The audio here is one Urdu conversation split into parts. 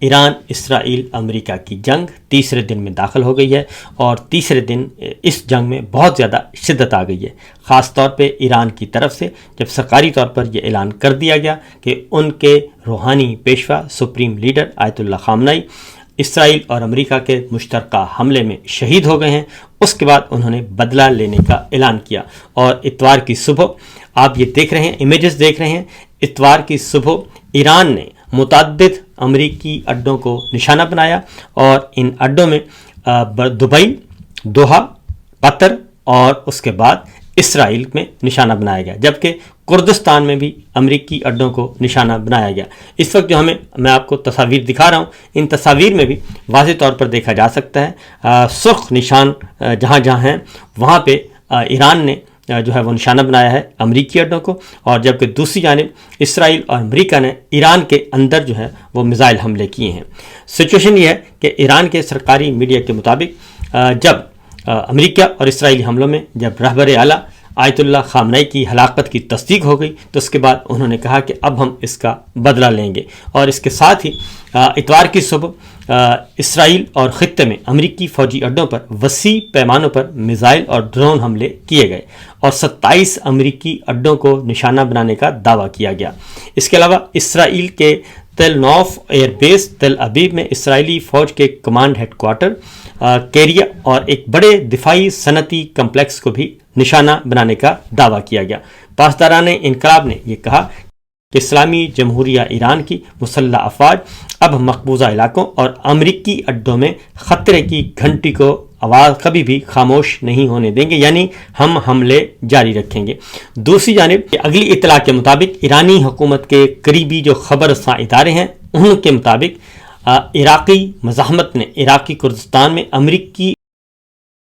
ایران اسرائیل امریکہ کی جنگ تیسرے دن میں داخل ہو گئی ہے اور تیسرے دن اس جنگ میں بہت زیادہ شدت آ گئی ہے، خاص طور پہ ایران کی طرف سے جب سرکاری طور پر یہ اعلان کر دیا گیا کہ ان کے روحانی پیشوا سپریم لیڈر آیت اللہ خامنئی اسرائیل اور امریکہ کے مشترکہ حملے میں شہید ہو گئے ہیں۔ اس کے بعد انہوں نے بدلہ لینے کا اعلان کیا اور اتوار کی صبح آپ یہ دیکھ رہے ہیں، امیجز دیکھ رہے ہیں، اتوار کی صبح ایران نے متعدد امریکی اڈوں کو نشانہ بنایا اور ان اڈوں میں دبئی، دوحہ، قطر اور اس کے بعد اسرائیل میں نشانہ بنایا گیا، جبکہ کردستان میں بھی امریکی اڈوں کو نشانہ بنایا گیا۔ اس وقت جو میں آپ کو تصاویر دکھا رہا ہوں، ان تصاویر میں بھی واضح طور پر دیکھا جا سکتا ہے سرخ نشان جہاں جہاں ہیں وہاں پہ ایران نے جو ہے وہ نشانہ بنایا ہے امریکی اڈوں کو، اور جبکہ دوسری جانب اسرائیل اور امریکہ نے ایران کے اندر جو ہے وہ میزائل حملے کیے ہیں۔ سچویشن یہ ہے کہ ایران کے سرکاری میڈیا کے مطابق جب امریکہ اور اسرائیلی حملوں میں جب رہبر اعلیٰ آیت اللہ خامنئی کی ہلاکت کی تصدیق ہو گئی تو اس کے بعد انہوں نے کہا کہ اب ہم اس کا بدلہ لیں گے، اور اس کے ساتھ ہی اتوار کی صبح اسرائیل اور خطے میں امریکی فوجی اڈوں پر وسیع پیمانوں پر میزائل اور ڈرون حملے کیے گئے اور 27 امریکی اڈوں کو نشانہ بنانے کا دعویٰ کیا گیا۔ اس کے علاوہ اسرائیل کے تل نوف ایئر بیس تل ابیب میں اسرائیلی فوج کے کمانڈ ہیڈ کوارٹر کیریا اور ایک بڑے دفاعی صنعتی کمپلیکس کو بھی نشانہ بنانے کا دعویٰ کیا گیا۔ پاسداران انقلاب نے یہ کہا کہ اسلامی جمہوریہ ایران کی مسلح افواج اب مقبوضہ علاقوں اور امریکی اڈوں میں خطرے کی گھنٹی کو آواز کبھی بھی خاموش نہیں ہونے دیں گے، یعنی ہم حملے جاری رکھیں گے۔ دوسری جانب اگلی اطلاع کے مطابق ایرانی حکومت کے قریبی جو خبر رساں ادارے ہیں ان کے مطابق عراقی مزاحمت نے عراقی کردستان میں امریکی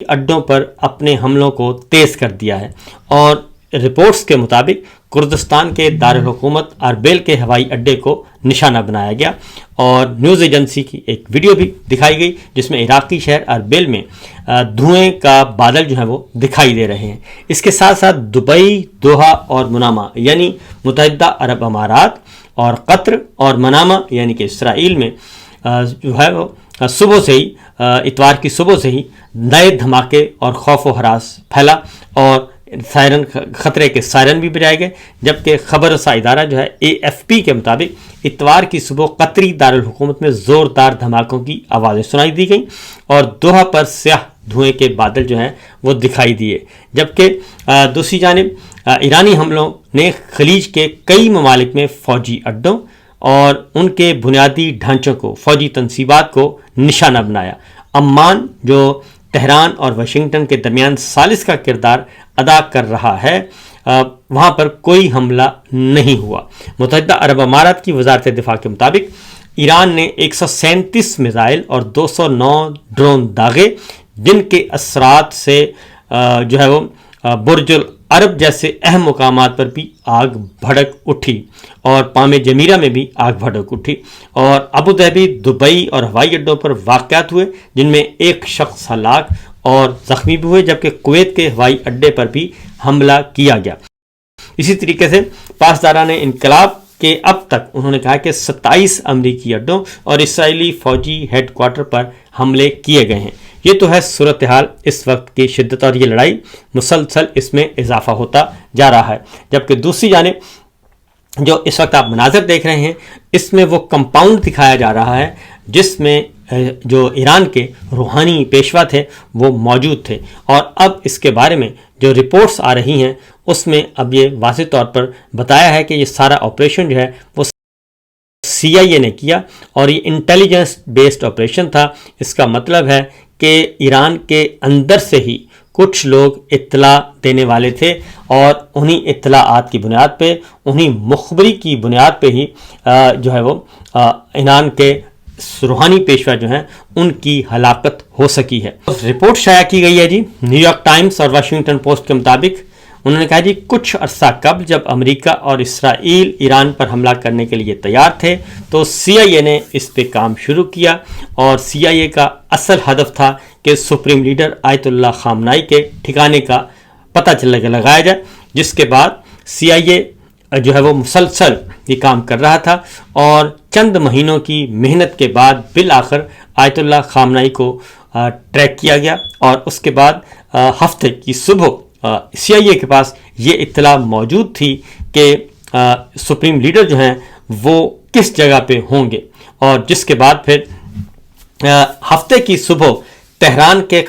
اڈوں پر اپنے حملوں کو تیز کر دیا ہے، اور رپورٹس کے مطابق کردستان کے دارالحکومت اربیل کے ہوائی اڈے کو نشانہ بنایا گیا، اور نیوز ایجنسی کی ایک ویڈیو بھی دکھائی گئی جس میں عراقی شہر اربیل میں دھوئیں کا بادل جو ہے وہ دکھائی دے رہے ہیں۔ اس کے ساتھ ساتھ دبئی، دوحہ اور منامہ یعنی متحدہ عرب امارات اور قطر اور منامہ یعنی کہ اسرائیل میں جو ہے وہ صبح سے ہی اتوار کی صبح سے ہی نئے دھماکے اور خوف و ہراس پھیلا اور سائرن خطرے کے سائرن بھی بجائے گئے، جبکہ خبر رساں ادارہ جو ہے AFP کے مطابق اتوار کی صبح قطری دارالحکومت میں زوردار دھماکوں کی آوازیں سنائی دی گئیں اور دوحہ پر سیاہ دھوئیں کے بادل جو ہیں وہ دکھائی دیے، جبکہ دوسری جانب ایرانی حملوں نے خلیج کے کئی ممالک میں فوجی اڈوں اور ان کے بنیادی ڈھانچوں کو، فوجی تنصیبات کو نشانہ بنایا۔ عمان جو تہران اور واشنگٹن کے درمیان ثالث کا کردار ادا کر رہا ہے، وہاں پر کوئی حملہ نہیں ہوا۔ متحدہ عرب امارات کی وزارت دفاع کے مطابق ایران نے 137 میزائل اور 209 ڈرون داغے، جن کے اثرات سے جو ہے وہ برج العرب جیسے اہم مقامات پر بھی آگ بھڑک اٹھی اور پام جمیرہ میں بھی آگ بھڑک اٹھی، اور ابوظہبی، دبئی اور ہوائی اڈوں پر واقعات ہوئے جن میں ایک شخص ہلاک اور زخمی بھی ہوئے، جبکہ کویت کے ہوائی اڈے پر بھی حملہ کیا گیا۔ اسی طریقے سے پاسداران انقلاب کے اب تک انہوں نے کہا کہ 27 امریکی اڈوں اور اسرائیلی فوجی ہیڈ کوارٹر پر حملے کیے گئے ہیں۔ یہ تو ہے صورتحال اس وقت کی شدت، اور یہ لڑائی مسلسل اس میں اضافہ ہوتا جا رہا ہے، جبکہ دوسری جانب جو اس وقت آپ مناظر دیکھ رہے ہیں اس میں وہ کمپاؤنڈ دکھایا جا رہا ہے جس میں جو ایران کے روحانی پیشوا تھے وہ موجود تھے، اور اب اس کے بارے میں جو رپورٹس آ رہی ہیں اس میں اب یہ واضح طور پر بتایا ہے کہ یہ سارا آپریشن جو ہے وہ CIA نے کیا اور یہ انٹیلیجنس بیسڈ آپریشن تھا۔ اس کا مطلب ہے کہ ایران کے اندر سے ہی کچھ لوگ اطلاع دینے والے تھے، اور انہی اطلاعات کی بنیاد پہ، انہی مخبری کی بنیاد پہ ہی جو ہے وہ ایران کے روحانی پیشوا جو ہیں ان کی ہلاکت ہو سکی ہے۔ رپورٹ شائع کی گئی ہے جی نیو یارک ٹائمز اور واشنگٹن پوسٹ کے مطابق، انہوں نے کہا جی کچھ عرصہ قبل جب امریکہ اور اسرائیل ایران پر حملہ کرنے کے لیے تیار تھے تو CIA نے اس پہ کام شروع کیا، اور CIA کا اصل ہدف تھا کہ سپریم لیڈر آیت اللہ خامنئی کے ٹھکانے کا پتہ لگایا جائے، جس کے بعد CIA جو ہے وہ مسلسل یہ کام کر رہا تھا، اور چند مہینوں کی محنت کے بعد بالآخر آیت اللہ خامنائی کو ٹریک کیا گیا، اور اس کے بعد ہفتے کی صبح CIA کے پاس یہ اطلاع موجود تھی کہ سپریم لیڈر جو ہیں وہ کس جگہ پہ ہوں گے، اور جس کے بعد پھر ہفتے کی صبح تہران کے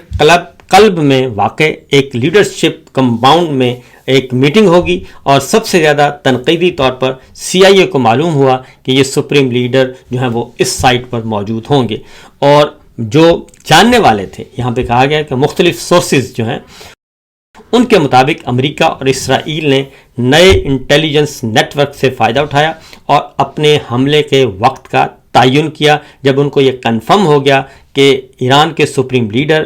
قلب میں واقع ایک لیڈرشپ کمپاؤنڈ میں ایک میٹنگ ہوگی، اور سب سے زیادہ تنقیدی طور پر CIA کو معلوم ہوا کہ یہ سپریم لیڈر جو ہیں وہ اس سائٹ پر موجود ہوں گے، اور جو جاننے والے تھے، یہاں پہ کہا گیا کہ مختلف سورسز جو ہیں ان کے مطابق امریکہ اور اسرائیل نے نئے انٹیلیجنس نیٹ ورک سے فائدہ اٹھایا اور اپنے حملے کے وقت کا تعین کیا۔ جب ان کو یہ کنفرم ہو گیا کہ ایران کے سپریم لیڈر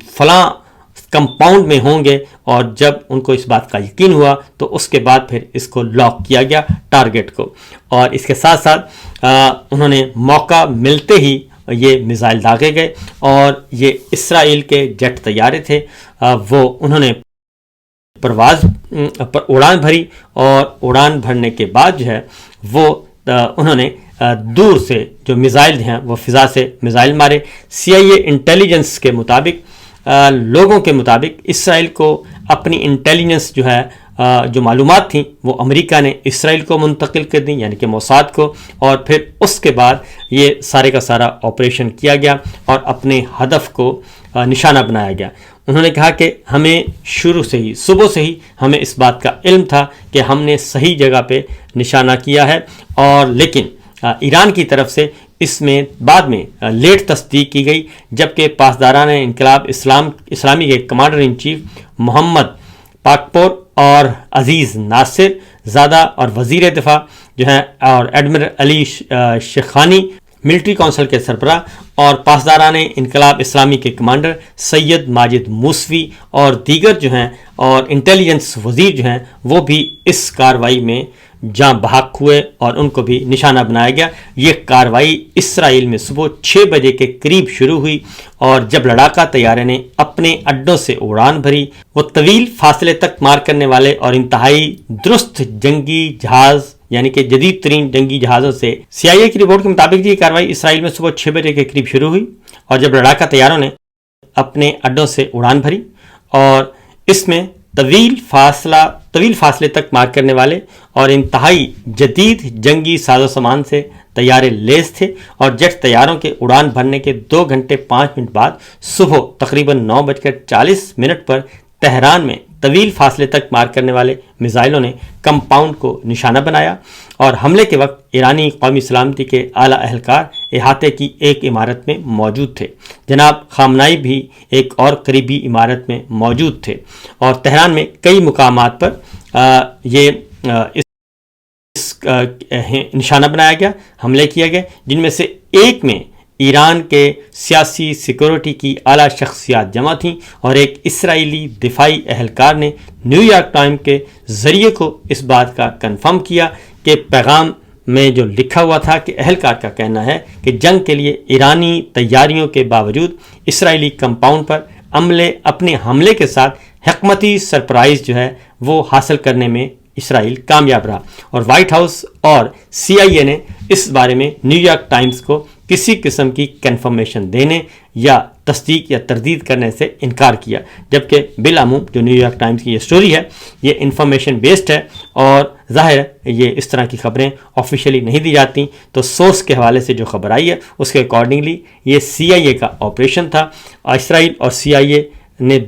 فلاں کمپاؤنڈ میں ہوں گے، اور جب ان کو اس بات کا یقین ہوا تو اس کے بعد پھر اس کو لاک کیا گیا ٹارگٹ کو، اور اس کے ساتھ ساتھ انہوں نے موقع ملتے ہی یہ میزائل داغے گئے، اور یہ اسرائیل کے جیٹ طیارے تھے، وہ انہوں نے پرواز پر اڑان بھری، اور اڑان بھرنے کے بعد جو ہے وہ انہوں نے دور سے جو میزائل ہیں وہ فضا سے میزائل مارے۔ CIA انٹیلیجنس کے مطابق، لوگوں کے مطابق، اسرائیل کو اپنی انٹیلیجنس جو ہے جو معلومات تھیں وہ امریکہ نے اسرائیل کو منتقل کر دیں، یعنی کہ موساد کو، اور پھر اس کے بعد یہ سارے کا سارا آپریشن کیا گیا اور اپنے ہدف کو نشانہ بنایا گیا۔ انہوں نے کہا کہ ہمیں شروع سے ہی، صبح سے ہی ہمیں اس بات کا علم تھا کہ ہم نے صحیح جگہ پہ نشانہ کیا ہے، اور لیکن ایران کی طرف سے اس میں بعد میں لیٹ تصدیق کی گئی، جبکہ پاسداران انقلاب اسلامی کے کمانڈر ان چیف محمد پاکپور اور عزیز ناصر زادہ اور وزیر دفاع جو ہیں، اور ایڈمرل علی شیخانی ملٹری کونسل کے سربراہ، اور پاسداران انقلاب اسلامی کے کمانڈر سید ماجد موسوی اور دیگر جو ہیں، اور انٹیلیجنس وزیر جو ہیں، وہ بھی اس کارروائی میں جاں بحق ہوئے اور ان کو بھی نشانہ بنایا گیا۔ یہ کارروائی اسرائیل میں صبح 6 بجے کے قریب شروع ہوئی، اور جب لڑاکا طیارے نے اپنے اڈوں سے اڑان بھری، وہ طویل فاصلے تک مار کرنے والے اور انتہائی درست جنگی جہاز، یعنی کہ جدید ترین جنگی جہازوں سے۔ CIA کی رپورٹ کے مطابق یہ کارروائی اسرائیل میں صبح 6 بجے کے قریب شروع ہوئی، اور جب لڑاکا طیاروں نے اپنے اڈوں سے اڑان بھری، اور اس میں طویل فاصلے تک مار کرنے والے اور انتہائی جدید جنگی ساز و سامان سے طیارے لیس تھے، اور جیٹ طیاروں کے اڑان بھرنے کے 2 گھنٹے 5 منٹ بعد صبح تقریباً 9:40 پر تہران میں طویل فاصلے تک مار کرنے والے میزائلوں نے کمپاؤنڈ کو نشانہ بنایا، اور حملے کے وقت ایرانی قومی سلامتی کے اعلیٰ اہلکار احاطے کی ایک عمارت میں موجود تھے۔ جناب خامنائی بھی ایک اور قریبی عمارت میں موجود تھے، اور تہران میں کئی مقامات پر یہ نشانہ بنایا گیا، حملے کیے گئے، جن میں سے ایک میں ایران کے سیاسی سیکورٹی کی اعلیٰ شخصیات جمع تھیں، اور ایک اسرائیلی دفاعی اہلکار نے نیو یارک ٹائم کے ذریعے کو اس بات کا کنفرم کیا کہ پیغام میں جو لکھا ہوا تھا کہ اہلکار کا کہنا ہے کہ جنگ کے لیے ایرانی تیاریوں کے باوجود اسرائیلی کمپاؤنڈ پر اپنے حملے کے ساتھ حکمتی سرپرائز جو ہے وہ حاصل کرنے میں اسرائیل کامیاب رہا، اور وائٹ ہاؤس اور CIA نے اس بارے میں نیو یارک ٹائمز کو کسی قسم کی کنفرمیشن دینے یا تصدیق یا تردید کرنے سے انکار کیا، جبکہ بالعموم جو نیو یارک ٹائمز کی یہ سٹوری ہے یہ انفارمیشن بیسڈ ہے، اور ظاہر ہے یہ اس طرح کی خبریں آفیشیلی نہیں دی جاتی، تو سورس کے حوالے سے جو خبر آئی ہے اس کے اکارڈنگلی یہ CIA کا آپریشن تھا۔ اسرائیل اور CIA نے،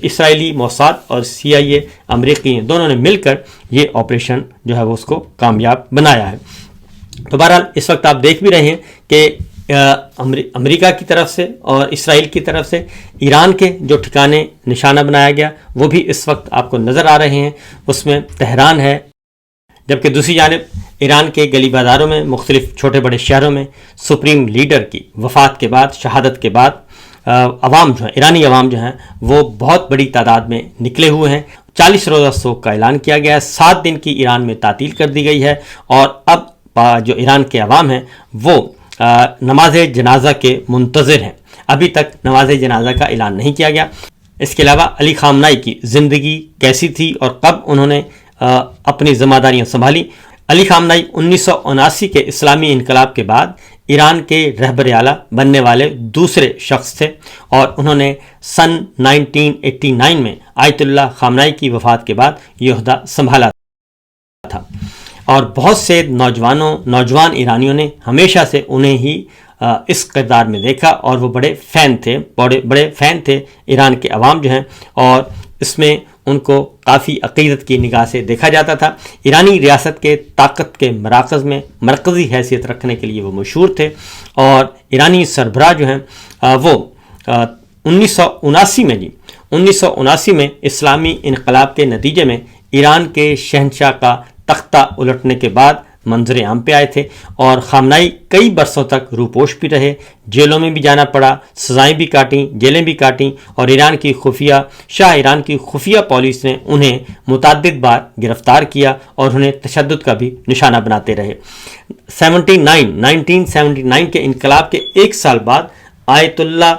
اسرائیلی موساد اور CIA امریکی دونوں نے مل کر یہ آپریشن جو ہے وہ اس کو کامیاب بنایا ہے۔ تو بہرحال اس وقت آپ دیکھ بھی رہے ہیں کہ امریکہ کی طرف سے اور اسرائیل کی طرف سے ایران کے جو ٹھکانے نشانہ بنایا گیا وہ بھی اس وقت آپ کو نظر آ رہے ہیں، اس میں تہران ہے، جبکہ دوسری جانب ایران کے گلی بازاروں میں، مختلف چھوٹے بڑے شہروں میں سپریم لیڈر کی وفات کے بعد، شہادت کے بعد عوام جو ہیں، ایرانی عوام جو ہیں وہ بہت بڑی تعداد میں نکلے ہوئے ہیں۔ 40 روزہ سوگ کا اعلان کیا گیا ہے، 7 دن کی ایران میں تعطیل کر دی گئی ہے، اور اب جو ایران کے عوام ہیں وہ نماز جنازہ کے منتظر ہیں۔ ابھی تک نماز جنازہ کا اعلان نہیں کیا گیا۔ اس کے علاوہ علی خامنائی کی زندگی کیسی تھی اور کب انہوں نے اپنی ذمہ داریاں سنبھالی۔ علی خامنائی 1979 کے اسلامی انقلاب کے بعد ایران کے رہبر اعلیٰ بننے والے دوسرے شخص تھے، اور انہوں نے سن 1989 میں آیت اللہ خامنائی کی وفات کے بعد یہ عہدہ سنبھالا تھا، اور بہت سے نوجوان ایرانیوں نے ہمیشہ سے انہیں ہی اس کردار میں دیکھا، اور وہ بڑے فین تھے ایران کے عوام جو ہیں، اور اس میں ان کو کافی عقیدت کی نگاہ سے دیکھا جاتا تھا۔ ایرانی ریاست کے طاقت کے مراکز میں مرکزی حیثیت رکھنے کے لیے وہ مشہور تھے، اور ایرانی سربراہ جو ہیں وہ 1979 میں اسلامی انقلاب کے نتیجے میں ایران کے شہنشاہ کا تختہ الٹنے کے بعد منظر عام پہ آئے تھے، اور خامنائی کئی برسوں تک روپوش بھی رہے، جیلوں میں بھی جانا پڑا، سزائیں بھی کاٹیں، جیلیں بھی کاٹیں، اور شاہ ایران کی خفیہ پولیس نے انہیں متعدد بار گرفتار کیا اور انہیں تشدد کا بھی نشانہ بناتے رہے۔ 1979 کے انقلاب کے ایک سال بعد آیت اللہ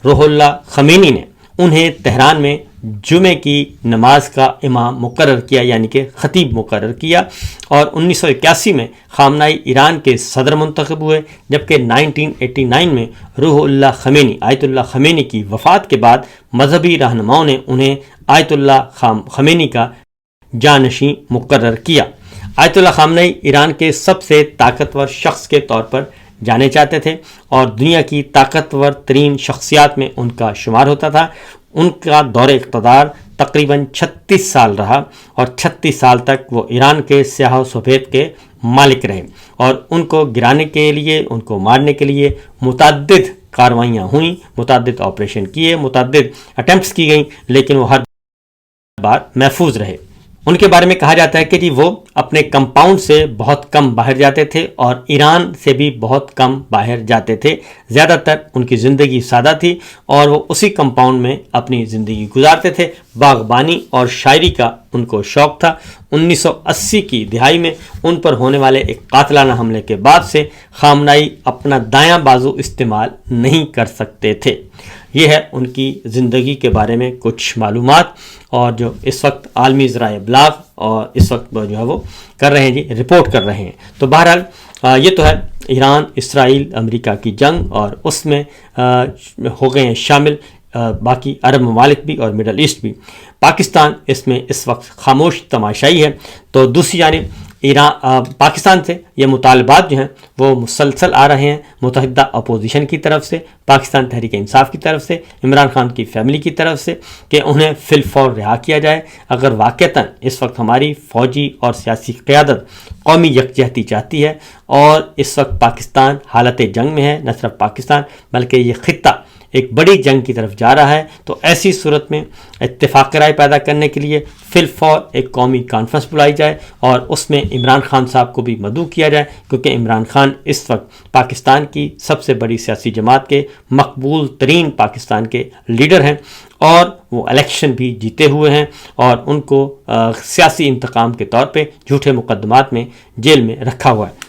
روح اللہ خمینی نے انہیں تہران میں جمعے کی نماز کا امام مقرر کیا، یعنی کہ خطیب مقرر کیا، اور 1981 میں خامنائی ایران کے صدر منتخب ہوئے، جبکہ 1989 میں آیت اللہ خمینی کی وفات کے بعد مذہبی رہنماؤں نے انہیں آیت اللہ خمینی کا جانشین مقرر کیا۔ آیت اللہ خامنائی ایران کے سب سے طاقتور شخص کے طور پر جانے جاتے تھے، اور دنیا کی طاقتور ترین شخصیات میں ان کا شمار ہوتا تھا۔ ان کا دور اقتدار تقریباً 36 سال رہا، اور 36 سال تک وہ ایران کے سیاہ و سفید کے مالک رہے، اور ان کو گرانے کے لیے، ان کو مارنے کے لیے متعدد کارروائیاں ہوئیں، متعدد آپریشن کیے، متعدد اٹیمپٹس کی گئیں، لیکن وہ ہر بار محفوظ رہے۔ ان کے بارے میں کہا جاتا ہے کہ جی وہ اپنے کمپاؤنڈ سے بہت کم باہر جاتے تھے، اور ایران سے بھی بہت کم باہر جاتے تھے۔ زیادہ تر ان کی زندگی سادہ تھی، اور وہ اسی کمپاؤنڈ میں اپنی زندگی گزارتے تھے۔ باغبانی اور شاعری کا ان کو شوق تھا۔ 1980 کی دہائی میں ان پر ہونے والے ایک قاتلانہ حملے کے بعد سے خامنائی اپنا دایاں بازو استعمال نہیں کر سکتے تھے۔ یہ ہے ان کی زندگی کے بارے میں کچھ معلومات، اور جو اس وقت عالمی ذرائع ابلاغ اور اس وقت جو ہے وہ کر رہے ہیں جی، رپورٹ کر رہے ہیں۔ تو بہرحال یہ تو ہے ایران اسرائیل امریکہ کی جنگ، اور اس میں ہو گئے ہیں شامل باقی عرب ممالک بھی اور مڈل ایسٹ بھی۔ پاکستان اس میں اس وقت خاموش تماشائی ہے۔ تو دوسری جانب پاکستان سے یہ مطالبات جو ہیں وہ مسلسل آ رہے ہیں، متحدہ اپوزیشن کی طرف سے، پاکستان تحریک انصاف کی طرف سے، عمران خان کی فیملی کی طرف سے، کہ انہیں فی الفور رہا کیا جائے۔ اگر واقعتاً اس وقت ہماری فوجی اور سیاسی قیادت قومی یکجہتی چاہتی ہے، اور اس وقت پاکستان حالت جنگ میں ہے، نہ صرف پاکستان بلکہ یہ خطہ ایک بڑی جنگ کی طرف جا رہا ہے، تو ایسی صورت میں اتفاق رائے پیدا کرنے کے لیے فی الفور ایک قومی کانفرنس بلائی جائے، اور اس میں عمران خان صاحب کو بھی مدعو کیا جائے، کیونکہ عمران خان اس وقت پاکستان کی سب سے بڑی سیاسی جماعت کے مقبول ترین پاکستان کے لیڈر ہیں، اور وہ الیکشن بھی جیتے ہوئے ہیں، اور ان کو سیاسی انتقام کے طور پہ جھوٹے مقدمات میں جیل میں رکھا ہوا ہے۔